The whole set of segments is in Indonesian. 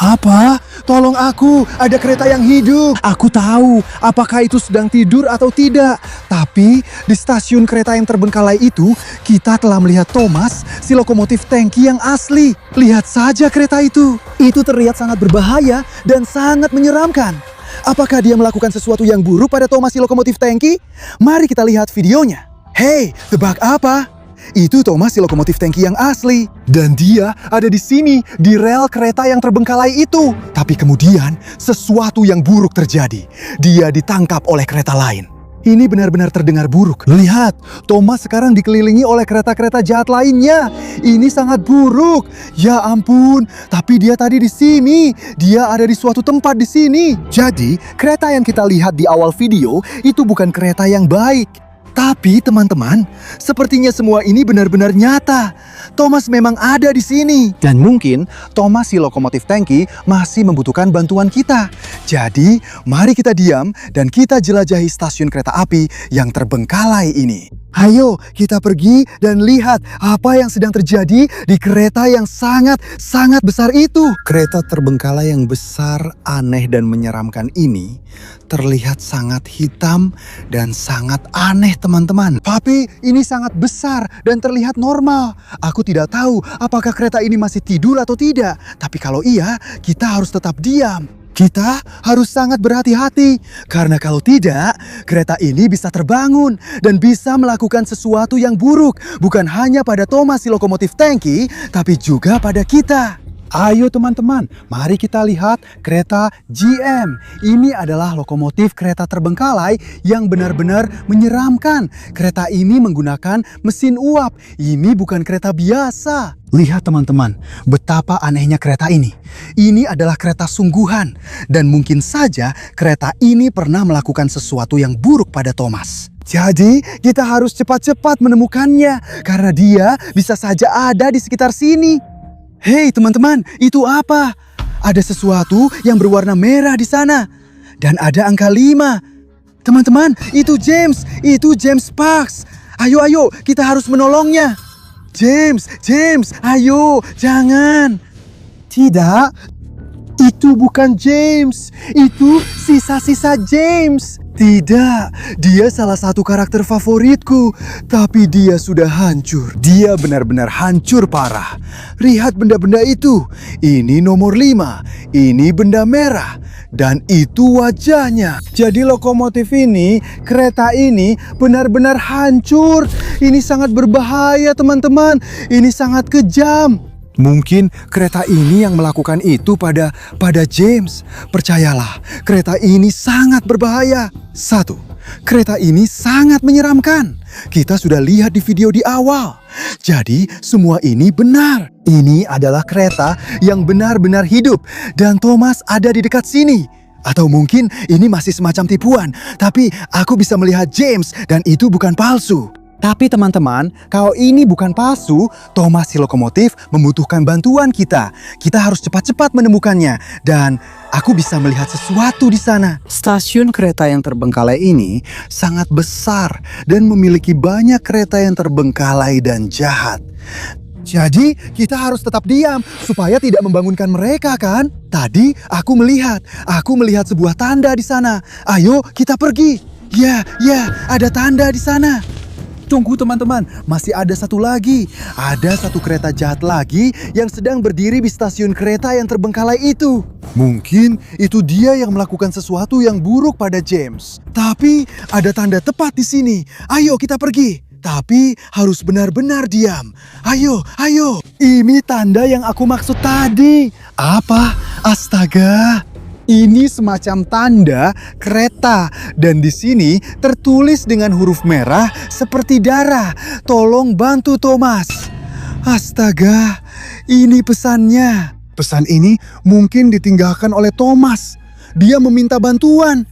Apa? Tolong aku, ada kereta yang hidup. Aku tahu apakah itu sedang tidur atau tidak. Tapi di stasiun kereta yang terbengkalai itu, kita telah melihat Thomas, si lokomotif tangki yang asli. Lihat saja kereta itu. Itu terlihat sangat berbahaya dan sangat menyeramkan. Apakah dia melakukan sesuatu yang buruk pada Thomas si lokomotif tangki? Mari kita lihat videonya. Hei, tebak apa? Itu Thomas si lokomotif tangki yang asli. Dan dia ada di sini, di rel kereta yang terbengkalai itu. Tapi kemudian, sesuatu yang buruk terjadi. Dia ditangkap oleh kereta lain. Ini benar-benar terdengar buruk. Lihat, Thomas sekarang dikelilingi oleh kereta-kereta jahat lainnya. Ini sangat buruk. Ya ampun, tapi dia tadi di sini. Dia ada di suatu tempat di sini. Jadi, kereta yang kita lihat di awal video itu bukan kereta yang baik. Tapi teman-teman, sepertinya semua ini benar-benar nyata. Thomas memang ada di sini. Dan mungkin Thomas si lokomotif tangki masih membutuhkan bantuan kita. Jadi, mari kita diam dan kita jelajahi stasiun kereta api yang terbengkalai ini. Ayo, kita pergi dan lihat apa yang sedang terjadi di kereta yang sangat besar itu. Kereta terbengkalai yang besar, aneh dan menyeramkan ini terlihat sangat hitam dan sangat aneh, teman-teman. Tapi ini sangat besar dan terlihat normal. Aku tidak tahu apakah kereta ini masih tidur atau tidak. Tapi kalau iya, kita harus tetap diam. Kita harus sangat berhati-hati, karena kalau tidak, kereta ini bisa terbangun dan bisa melakukan sesuatu yang buruk, bukan hanya pada Thomas si lokomotif tangki, tapi juga pada kita. Ayo teman-teman, mari kita lihat kereta GM. Ini adalah lokomotif kereta terbengkalai yang benar-benar menyeramkan. Kereta ini menggunakan mesin uap. Ini bukan kereta biasa. Lihat teman-teman, betapa anehnya kereta ini. Ini adalah kereta sungguhan. Dan mungkin saja kereta ini pernah melakukan sesuatu yang buruk pada Thomas. Jadi, kita harus cepat-cepat menemukannya. Karena dia bisa saja ada di sekitar sini. Hei teman-teman, itu apa? Ada sesuatu yang berwarna merah di sana. Dan ada angka 5. Teman-teman, itu James Sparks. Ayo, kita harus menolongnya. James, ayo, jangan. Tidak, itu bukan James. Itu sisa-sisa James. Tidak, dia salah satu karakter favoritku. Tapi dia sudah hancur. Dia benar-benar hancur parah. Lihat benda-benda itu. Ini nomor 5. Ini benda merah. Dan itu wajahnya. Jadi lokomotif ini, kereta ini benar-benar hancur. Ini sangat berbahaya teman-teman. Ini sangat kejam. Mungkin kereta ini yang melakukan itu pada James. Percayalah, kereta ini sangat berbahaya. 1. Kereta ini sangat menyeramkan. Kita sudah lihat di video di awal. Jadi, semua ini benar. Ini adalah kereta yang benar-benar hidup. Dan Thomas ada di dekat sini. Atau mungkin ini masih semacam tipuan. Tapi aku bisa melihat James dan itu bukan palsu. Tapi teman-teman, kalau ini bukan palsu, Thomas si lokomotif membutuhkan bantuan kita. Kita harus cepat-cepat menemukannya. Dan aku bisa melihat sesuatu di sana. Stasiun kereta yang terbengkalai ini sangat besar dan memiliki banyak kereta yang terbengkalai dan jahat. Jadi kita harus tetap diam supaya tidak membangunkan mereka kan? Tadi aku melihat sebuah tanda di sana. Ayo kita pergi. Ya, ada tanda di sana. Tunggu teman-teman, masih ada satu lagi. Ada satu kereta jahat lagi yang sedang berdiri di stasiun kereta yang terbengkalai itu. Mungkin itu dia yang melakukan sesuatu yang buruk pada James. Tapi ada tanda tepat di sini. Ayo kita pergi. Tapi harus benar-benar diam. Ayo. Ini tanda yang aku maksud tadi. Apa? Astaga. Ini semacam tanda kereta dan di sini tertulis dengan huruf merah seperti darah. Tolong bantu Thomas. Astaga, ini pesannya. Pesan ini mungkin ditinggalkan oleh Thomas. Dia meminta bantuan.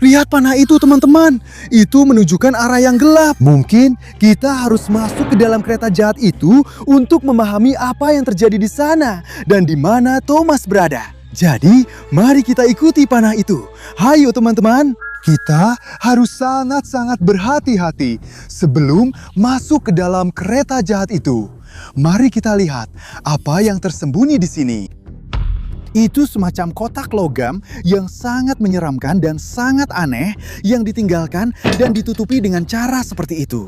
Lihat panah itu teman-teman. Itu menunjukkan arah yang gelap. Mungkin kita harus masuk ke dalam kereta jahat itu untuk memahami apa yang terjadi di sana dan di mana Thomas berada. Jadi, mari kita ikuti panah itu. Hayo teman-teman, kita harus sangat-sangat berhati-hati sebelum masuk ke dalam kereta jahat itu. Mari kita lihat apa yang tersembunyi di sini. Itu semacam kotak logam yang sangat menyeramkan dan sangat aneh yang ditinggalkan dan ditutupi dengan cara seperti itu.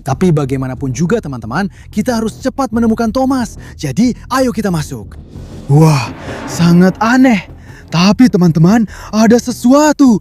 Tapi bagaimanapun juga teman-teman, kita harus cepat menemukan Thomas. Jadi ayo kita masuk. Wah, sangat aneh. Tapi teman-teman, ada sesuatu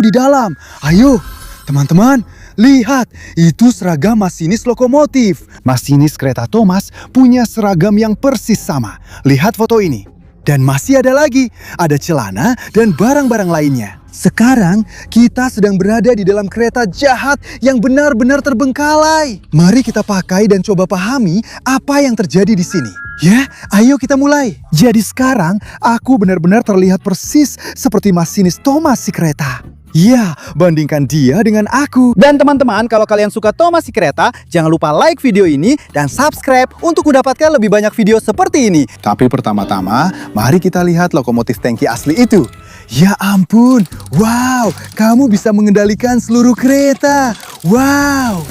di dalam. Ayo, teman-teman, lihat, itu seragam masinis lokomotif. Masinis kereta Thomas punya seragam yang persis sama. Lihat foto ini. Dan masih ada lagi, ada celana dan barang-barang lainnya. Sekarang kita sedang berada di dalam kereta jahat yang benar-benar terbengkalai. Mari kita pakai dan coba pahami apa yang terjadi di sini. Ya, ayo kita mulai. Jadi sekarang aku benar-benar terlihat persis seperti masinis Thomas si kereta. Ya, bandingkan dia dengan aku. Dan teman-teman, kalau kalian suka Thomas si kereta, jangan lupa like video ini dan subscribe untuk mendapatkan lebih banyak video seperti ini. Tapi pertama-tama, mari kita lihat lokomotif tangki asli itu. Ya ampun, wow, kamu bisa mengendalikan seluruh kereta. Wow.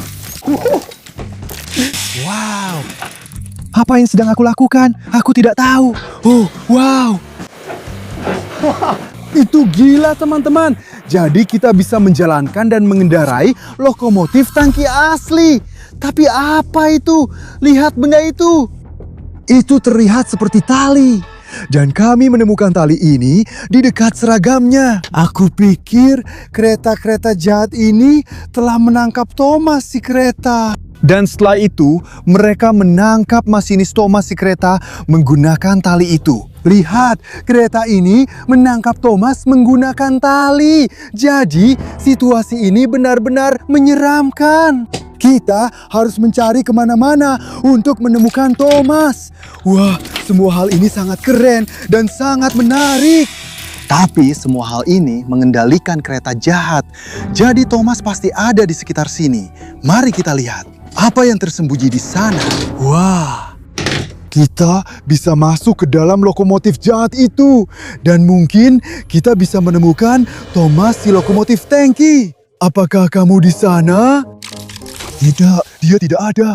Wow. Apa yang sedang aku lakukan? Aku tidak tahu. Oh, wow. Itu gila teman-teman. Jadi kita bisa menjalankan dan mengendarai lokomotif tangki asli. Tapi apa itu? Lihat benda itu. Itu terlihat seperti tali. Dan kami menemukan tali ini di dekat seragamnya. Aku pikir kereta-kereta jahat ini telah menangkap Thomas si kereta. Dan setelah itu, mereka menangkap masinis Thomas si kereta menggunakan tali itu. Lihat, kereta ini menangkap Thomas menggunakan tali. Jadi, situasi ini benar-benar menyeramkan. Kita harus mencari kemana-mana untuk menemukan Thomas. Wah, semua hal ini sangat keren dan sangat menarik. Tapi semua hal ini mengendalikan kereta jahat. Jadi Thomas pasti ada di sekitar sini. Mari kita lihat. Apa yang tersembunyi di sana? Wah, kita bisa masuk ke dalam lokomotif jahat itu. Dan mungkin kita bisa menemukan Thomas si lokomotif tangki. Apakah kamu di sana? Tidak, dia tidak ada.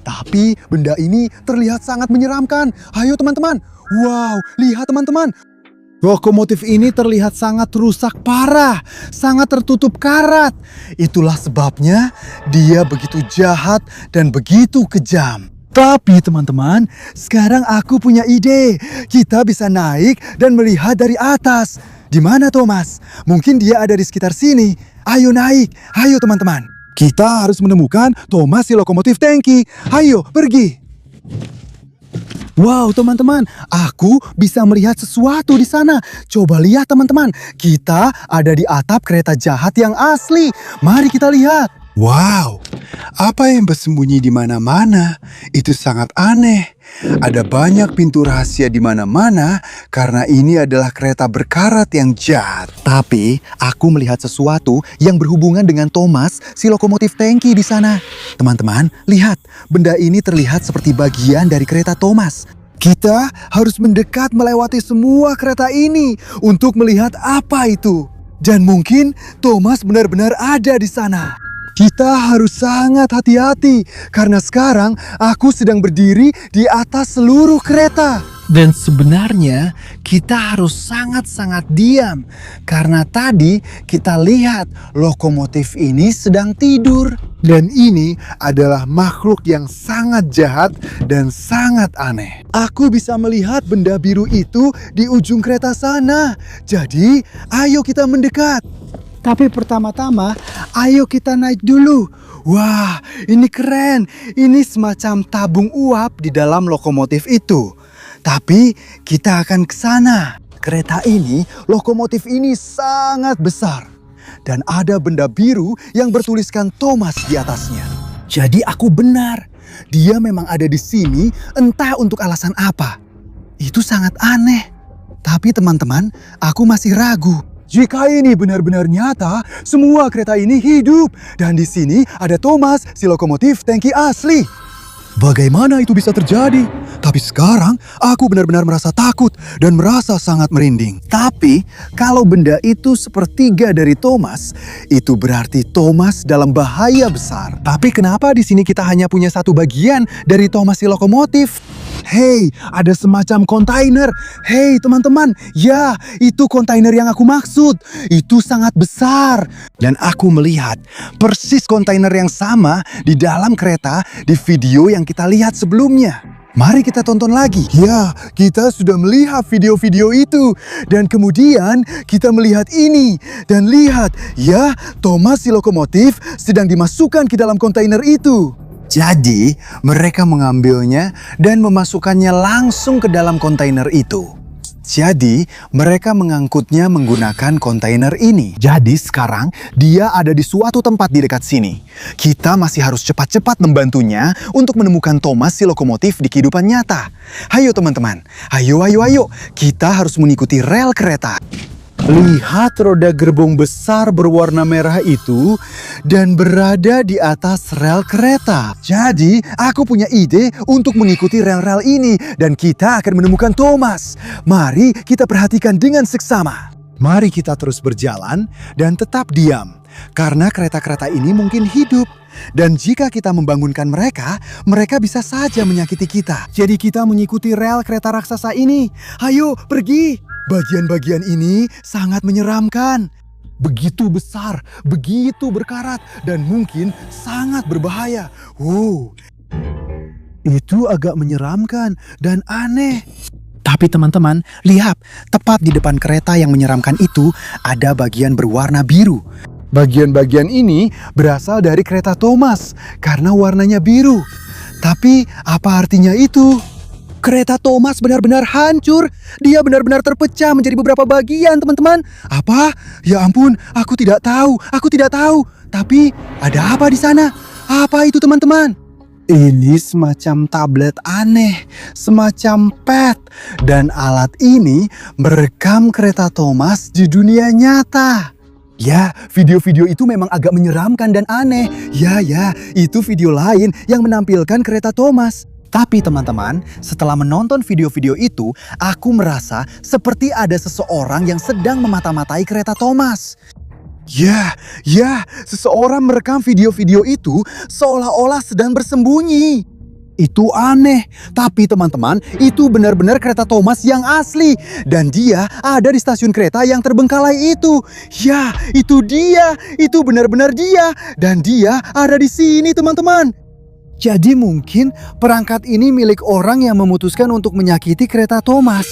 Tapi benda ini terlihat sangat menyeramkan. Ayo teman-teman. Wow, lihat teman-teman. Lokomotif ini terlihat sangat rusak parah, sangat tertutup karat. Itulah sebabnya dia begitu jahat dan begitu kejam. Tapi teman-teman, sekarang aku punya ide. Kita bisa naik dan melihat dari atas. Di mana Thomas? Mungkin dia ada di sekitar sini. Ayo naik, ayo teman-teman. Kita harus menemukan Thomas si lokomotif tangki. Ayo, pergi. Wow teman-teman, aku bisa melihat sesuatu di sana. Coba lihat teman-teman, kita ada di atap kereta jahat yang asli. Mari kita lihat. Wow, apa yang bersembunyi di mana-mana? Itu sangat aneh. Ada banyak pintu rahasia di mana-mana karena ini adalah kereta berkarat yang jahat. Tapi aku melihat sesuatu yang berhubungan dengan Thomas, si lokomotif tangki di sana. Teman-teman, lihat, benda ini terlihat seperti bagian dari kereta Thomas. Kita harus mendekat melewati semua kereta ini untuk melihat apa itu. Dan mungkin Thomas benar-benar ada di sana. Kita harus sangat hati-hati karena sekarang aku sedang berdiri di atas seluruh kereta. Dan sebenarnya kita harus sangat-sangat diam karena tadi kita lihat lokomotif ini sedang tidur. Dan ini adalah makhluk yang sangat jahat dan sangat aneh. Aku bisa melihat benda biru itu di ujung kereta sana. Jadi ayo kita mendekat. Tapi pertama-tama, ayo kita naik dulu. Wah, ini keren. Ini semacam tabung uap di dalam lokomotif itu. Tapi kita akan ke sana. Kereta ini, lokomotif ini sangat besar. Dan ada benda biru yang bertuliskan Thomas di atasnya. Jadi aku benar. Dia memang ada di sini, entah untuk alasan apa. Itu sangat aneh. Tapi teman-teman, aku masih ragu. Jika ini benar-benar nyata, semua kereta ini hidup. Dan di sini ada Thomas, si lokomotif tangki asli. Bagaimana itu bisa terjadi? Tapi sekarang aku benar-benar merasa takut dan merasa sangat merinding. Tapi kalau benda itu sepertiga dari Thomas, itu berarti Thomas dalam bahaya besar. Tapi kenapa di sini kita hanya punya satu bagian dari Thomas si lokomotif? Hei, ada semacam kontainer. Hei teman-teman, ya itu kontainer yang aku maksud. Itu sangat besar. Dan aku melihat persis kontainer yang sama di dalam kereta di video yang kita lihat sebelumnya. Mari kita tonton lagi. Ya, kita sudah melihat video-video itu. Dan kemudian kita melihat ini. Dan lihat, ya Thomas si lokomotif sedang dimasukkan ke dalam kontainer itu. Jadi, mereka mengambilnya dan memasukkannya langsung ke dalam kontainer itu. Jadi, mereka mengangkutnya menggunakan kontainer ini. Jadi, sekarang dia ada di suatu tempat di dekat sini. Kita masih harus cepat-cepat membantunya untuk menemukan Thomas si lokomotif di kehidupan nyata. Hayo teman-teman, ayo. Kita harus mengikuti rel kereta. Lihat roda gerbong besar berwarna merah itu dan berada di atas rel kereta. Jadi, aku punya ide untuk mengikuti rel-rel ini dan kita akan menemukan Thomas. Mari kita perhatikan dengan seksama. Mari kita terus berjalan dan tetap diam. Karena kereta-kereta ini mungkin hidup. Dan jika kita membangunkan mereka, mereka bisa saja menyakiti kita. Jadi kita mengikuti rel kereta raksasa ini. Ayo, pergi! Bagian-bagian ini sangat menyeramkan. Begitu besar, begitu berkarat, dan mungkin sangat berbahaya. Itu agak menyeramkan dan aneh. Tapi teman-teman, lihat, tepat di depan kereta yang menyeramkan itu ada bagian berwarna biru. Bagian-bagian ini berasal dari kereta Thomas karena warnanya biru. Tapi apa artinya itu? Kereta Thomas benar-benar hancur. Dia benar-benar terpecah menjadi beberapa bagian, teman-teman. Apa? Ya ampun, aku tidak tahu. Tapi ada apa di sana? Apa itu, teman-teman? Ini semacam tablet aneh, semacam pet. Dan alat ini merekam kereta Thomas di dunia nyata. Ya, video-video itu memang agak menyeramkan dan aneh. Ya, itu video lain yang menampilkan kereta Thomas. Tapi teman-teman, setelah menonton video-video itu, aku merasa seperti ada seseorang yang sedang memata-matai kereta Thomas. Ya, seseorang merekam video-video itu seolah-olah sedang bersembunyi. Itu aneh, tapi teman-teman, itu benar-benar kereta Thomas yang asli. Dan dia ada di stasiun kereta yang terbengkalai itu. Ya, itu dia, itu benar-benar dia. Dan dia ada di sini, teman-teman. Jadi mungkin perangkat ini milik orang yang memutuskan untuk menyakiti kereta Thomas.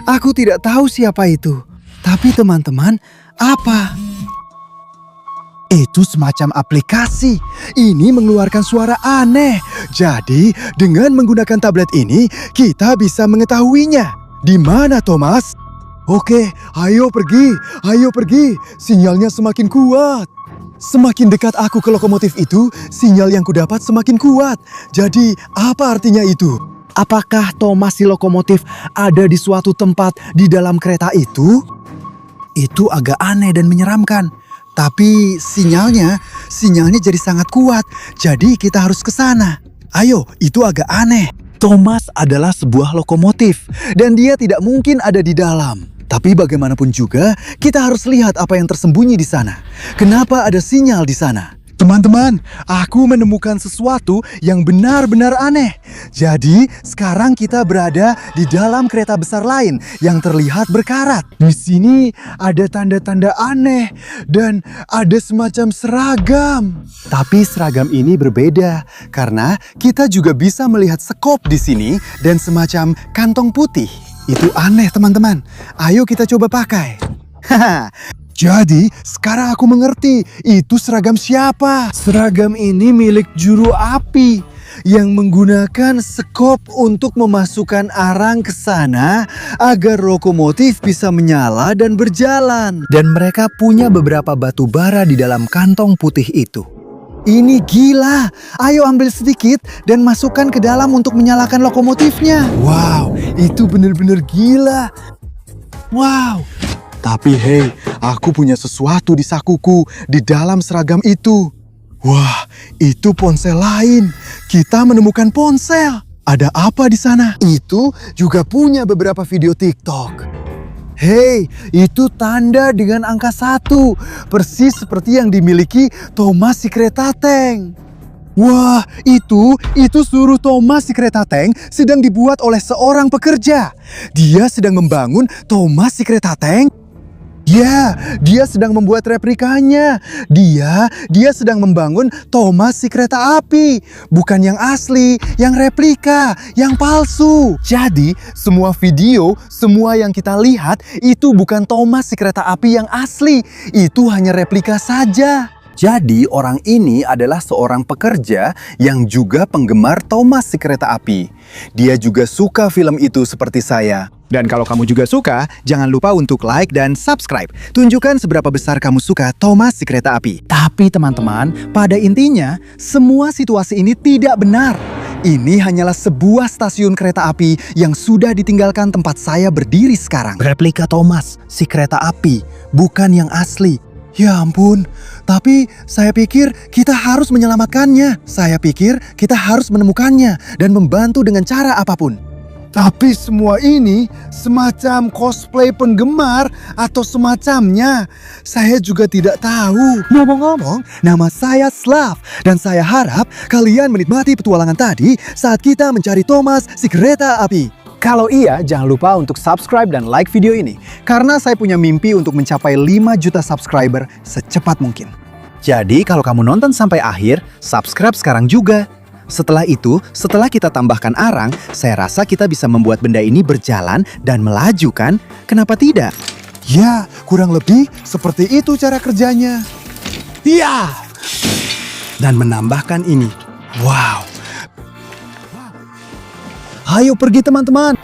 Aku tidak tahu siapa itu. Tapi teman-teman, apa? Itu semacam aplikasi. Ini mengeluarkan suara aneh. Jadi, dengan menggunakan tablet ini, kita bisa mengetahuinya. Di mana Thomas? Oke, ayo pergi. Sinyalnya semakin kuat. Semakin dekat aku ke lokomotif itu, sinyal yang kudapat semakin kuat. Jadi, apa artinya itu? Apakah Thomas si lokomotif ada di suatu tempat di dalam kereta itu? Itu agak aneh dan menyeramkan. Tapi sinyalnya jadi sangat kuat. Jadi kita harus ke sana. Ayo, itu agak aneh. Thomas adalah sebuah lokomotif dan dia tidak mungkin ada di dalam. Tapi bagaimanapun juga, kita harus lihat apa yang tersembunyi di sana. Kenapa ada sinyal di sana? Teman-teman, aku menemukan sesuatu yang benar-benar aneh. Jadi, sekarang kita berada di dalam kereta besar lain yang terlihat berkarat. Di sini ada tanda-tanda aneh dan ada semacam seragam. Tapi seragam ini berbeda karena kita juga bisa melihat sekop di sini dan semacam kantong putih. Itu aneh, teman-teman. Ayo kita coba pakai. Jadi, sekarang aku mengerti. Itu seragam siapa? Seragam ini milik juru api yang menggunakan sekop untuk memasukkan arang ke sana agar lokomotif bisa menyala dan berjalan. Dan mereka punya beberapa batu bara di dalam kantong putih itu. Ini gila. Ayo ambil sedikit dan masukkan ke dalam untuk menyalakan lokomotifnya. Wow, itu benar-benar gila. Wow. Tapi hei, aku punya sesuatu di sakuku di dalam seragam itu. Wah, itu ponsel lain. Kita menemukan ponsel. Ada apa di sana? Itu juga punya beberapa video TikTok. Hei, itu tanda dengan angka 1. Persis seperti yang dimiliki Thomas si kereta tank. Wah, itu suruh Thomas si kereta tank sedang dibuat oleh seorang pekerja. Dia sedang membangun Thomas si kereta tank. Ya, dia sedang membuat replikanya. Dia sedang membangun Thomas si kereta api. Bukan yang asli, yang replika, yang palsu. Jadi, semua video, semua yang kita lihat itu bukan Thomas si kereta api yang asli. Itu hanya replika saja. Jadi orang ini adalah seorang pekerja yang juga penggemar Thomas si kereta api. Dia juga suka film itu seperti saya. Dan kalau kamu juga suka, jangan lupa untuk like dan subscribe. Tunjukkan seberapa besar kamu suka Thomas si kereta api. Tapi teman-teman, pada intinya, semua situasi ini tidak benar. Ini hanyalah sebuah stasiun kereta api yang sudah ditinggalkan tempat saya berdiri sekarang. Replika Thomas si kereta api, bukan yang asli. Ya ampun, tapi saya pikir kita harus menyelamatkannya. Saya pikir kita harus menemukannya dan membantu dengan cara apapun. Tapi semua ini semacam cosplay penggemar atau semacamnya. Saya juga tidak tahu. Ngomong-ngomong, nama saya Slav dan saya harap kalian menikmati petualangan tadi saat kita mencari Thomas si kereta api. Kalau iya, jangan lupa untuk subscribe dan like video ini. Karena saya punya mimpi untuk mencapai 5 juta subscriber secepat mungkin. Jadi kalau kamu nonton sampai akhir, subscribe sekarang juga. Setelah itu, setelah kita tambahkan arang, saya rasa kita bisa membuat benda ini berjalan dan melaju kan? Kenapa tidak? Ya, kurang lebih seperti itu cara kerjanya. Ya! Dan menambahkan ini. Wow! Ayo pergi teman-teman.